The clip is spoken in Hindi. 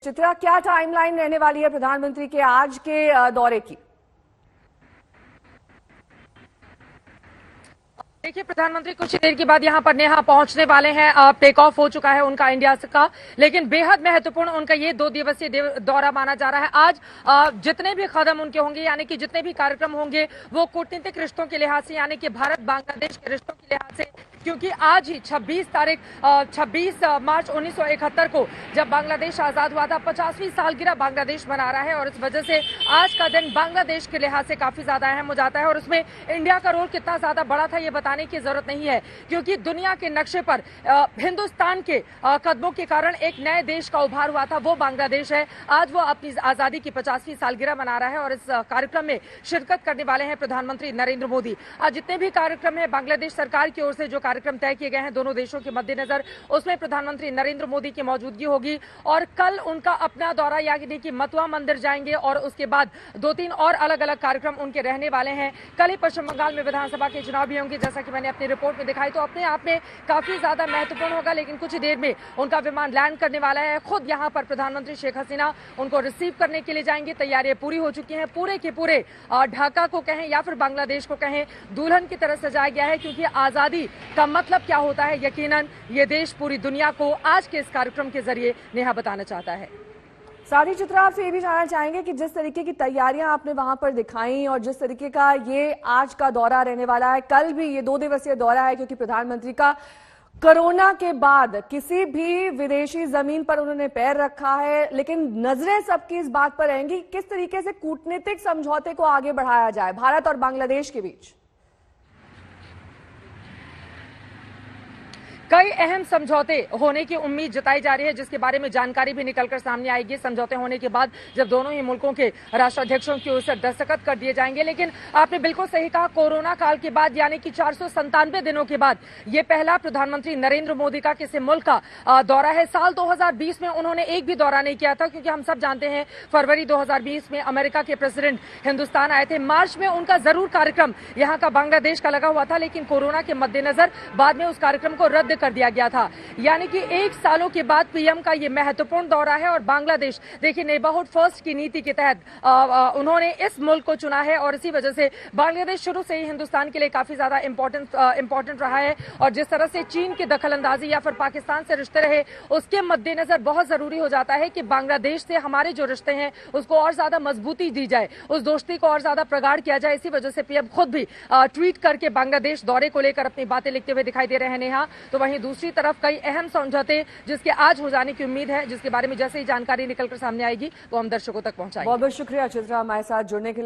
चित्रा, क्या टाइमलाइन रहने वाली है प्रधानमंत्री के आज के दौरे की? देखिए, प्रधानमंत्री कुछ देर के बाद यहां पर नेहा पहुंचने वाले हैं। टेक ऑफ हो चुका है उनका इंडिया का, लेकिन बेहद महत्वपूर्ण उनका ये 2 दिवसीय दौरा माना जा रहा है। आज जितने भी कदम उनके होंगे, यानी कि जितने भी कार्यक्रम होंगे, वो कूटनीतिक रिश्तों के लिहाज से, यानी कि भारत बांग्लादेश के रिश्तों के लिहाज से, क्योंकि आज ही 26 मार्च 1971 को जब बांग्लादेश आजाद हुआ था, 50वीं सालगिरह बांग्लादेश मना रहा है और इस वजह से आज का दिन बांग्लादेश के लिहाज से काफी ज्यादा अहम हो जाता है। और उसमें इंडिया का रोल कितना ज्यादा बड़ा था ये बताने की जरूरत नहीं है, क्योंकि दुनिया के नक्शे पर हिंदुस्तान के कदमों के कारण एक नए देश का उभार हुआ था, वो बांग्लादेश है। आज वो अपनी आजादी की 50वीं सालगिरह मना रहा है और इस कार्यक्रम में शिरकत करने वाले हैं प्रधानमंत्री नरेंद्र मोदी। आज जितने भी कार्यक्रम है बांग्लादेश सरकार की ओर से, जो कार्यक्रम तय किए गए हैं दोनों देशों के मद्देनजर, उसमें प्रधानमंत्री नरेंद्र मोदी की मौजूदगी होगी। और कल उनका अपना दौरा, यानी कि मतुआ मंदिर जाएंगे और उसके बाद 2-3 और अलग अलग कार्यक्रम उनके रहने वाले हैं। कल ही पश्चिम बंगाल में विधानसभा के चुनाव भी होंगे, जैसा कि मैंने अपनी रिपोर्ट में दिखाई, तो अपने आप में काफी ज्यादा महत्वपूर्ण होगा। लेकिन कुछ देर में उनका विमान लैंड करने वाला है। खुद यहां पर प्रधानमंत्री शेख हसीना उनको रिसीव करने के लिए जाएंगे। तैयारियां पूरी हो चुकी हैं। पूरे के पूरे ढाका को कहें या फिर बांग्लादेश को कहें, दुल्हन की तरह सजाया गया है, क्योंकि आजादी का मतलब क्या होता है यकीनन ये देश पूरी दुनिया को आज के इस कार्यक्रम के जरिए नेहा बताना चाहता है। साथ ही चित्रा, आपसे ये भी जानना चाहेंगे कि जिस तरीके की तैयारियां आपने वहां पर दिखाई और जिस तरीके का ये आज का दौरा रहने वाला है, कल भी ये 2 दिवसीय दौरा है, क्योंकि प्रधानमंत्री का कोरोना के बाद किसी भी विदेशी जमीन पर उन्होंने पैर रखा है, लेकिन नजरें सबकी इस बात पर रहेंगी किस तरीके से कूटनीतिक समझौते को आगे बढ़ाया जाए भारत और बांग्लादेश के बीच। कई अहम समझौते होने की उम्मीद जताई जा रही है, जिसके बारे में जानकारी भी निकलकर सामने आएगी। समझौते होने के बाद जब दोनों ही मुल्कों के राष्ट्राध्यक्षों की ओर से दस्तखत कर दिए जाएंगे। लेकिन आपने बिल्कुल सही कहा, कोरोना काल के बाद, यानी कि 497 दिनों के बाद ये पहला प्रधानमंत्री नरेंद्र मोदी का किसी मुल्क का दौरा है। साल 2020 में उन्होंने एक भी दौरा नहीं किया था, क्योंकि हम सब जानते हैं फरवरी 2020 में अमेरिका के प्रेसिडेंट हिंदुस्तान आए थे। मार्च में उनका जरूर कार्यक्रम यहाँ का बांग्लादेश का लगा हुआ था, लेकिन कोरोना के मद्देनजर बाद में उस कार्यक्रम को रद्द कर दिया गया था। यानी कि 1 सालों के बाद पीएम का ये महत्वपूर्ण दौरा है। और बांग्लादेश, देखिए, नेबरहुड फर्स्ट की नीति के तहत उन्होंने इस मुल्क को चुना है और इसी वजह से बांग्लादेश शुरू से ही हिंदुस्तान के लिए काफी ज्यादा इंपॉर्टेंट रहा है। और जिस तरह से चीन की दखलंदाजी या फिर पाकिस्तान से रिश्ते रहे, उसके मद्देनजर बहुत जरूरी हो जाता है कि बांग्लादेश से हमारे जो रिश्ते हैं उसको और ज्यादा मजबूती दी जाए, उस दोस्ती को और ज्यादा प्रगाढ़ किया जाए। इसी वजह से पीएम खुद भी ट्वीट करके बांग्लादेश दौरे को लेकर अपनी बातें लिखते हुए दिखाई दे रहे हैं नेहा। तो वहीं दूसरी तरफ कई अहम समझौते जिसके आज हो जाने की उम्मीद है, जिसके बारे में जैसे ही जानकारी निकलकर सामने आएगी वो हम दर्शकों तक पहुंचाएंगे। बहुत बहुत शुक्रिया चित्रा, हमारे साथ जुड़ने के लिए।